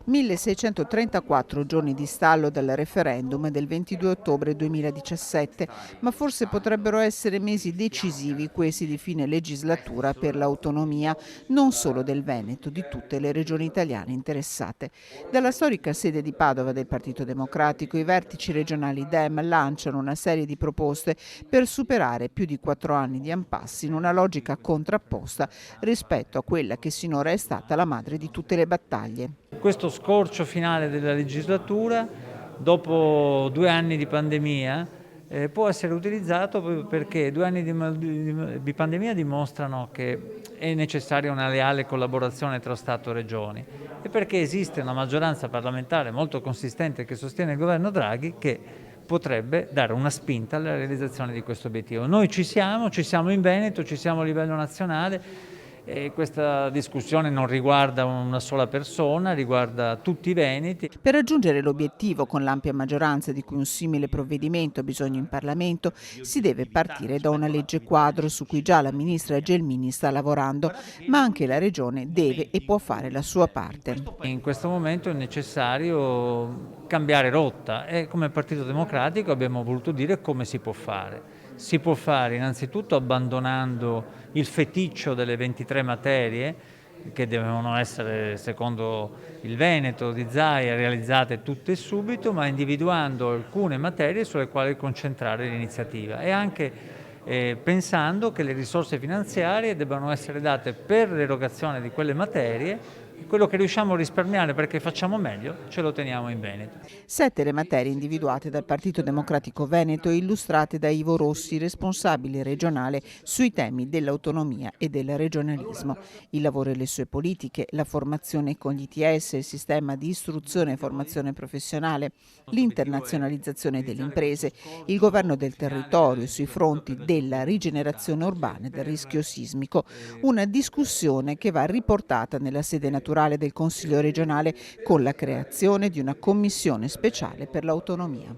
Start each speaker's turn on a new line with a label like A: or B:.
A: 1634 giorni di stallo dal referendum del 22 ottobre 2017, ma forse potrebbero essere mesi decisivi questi di fine legislatura per l'autonomia, non solo del Veneto, di tutte le regioni italiane interessate. Dalla storica sede di Padova del Partito Democratico, i vertici regionali Dem lanciano una serie di proposte per superare più di 4 anni di impasse in una logica contrapposta rispetto a quella che sinora è stata la madre di tutte le battaglie.
B: Questo scorcio finale della legislatura, dopo 2 anni di pandemia, può essere utilizzato perché 2 anni di pandemia dimostrano che è necessaria una leale collaborazione tra Stato e Regioni e perché esiste una maggioranza parlamentare molto consistente che sostiene il governo Draghi che potrebbe dare una spinta alla realizzazione di questo obiettivo. Noi ci siamo in Veneto, ci siamo a livello nazionale. E questa discussione non riguarda una sola persona, riguarda tutti i veneti.
A: Per raggiungere l'obiettivo con l'ampia maggioranza di cui un simile provvedimento ha bisogno in Parlamento, si deve partire da una legge quadro su cui già la ministra Gelmini sta lavorando, ma anche la Regione deve e può fare la sua parte.
B: In questo momento è necessario cambiare rotta e come Partito Democratico abbiamo voluto dire come si può fare. Si può fare innanzitutto abbandonando il feticcio delle 23 materie che devono essere, secondo il Veneto di Zaia, realizzate tutte e subito, ma individuando alcune materie sulle quali concentrare l'iniziativa e anche pensando che le risorse finanziarie debbano essere date per l'erogazione di quelle materie. Quello che riusciamo a risparmiare perché facciamo meglio, ce lo teniamo in Veneto.
A: 7 le materie individuate dal Partito Democratico Veneto e illustrate da Ivo Rossi, responsabile regionale sui temi dell'autonomia e del regionalismo. Il lavoro e le sue politiche, la formazione con gli ITS, il sistema di istruzione e formazione professionale, l'internazionalizzazione delle imprese, il governo del territorio sui fronti della rigenerazione urbana e del rischio sismico. Una discussione che va riportata nella sede naturale del Consiglio regionale con la creazione di una commissione speciale per l'autonomia.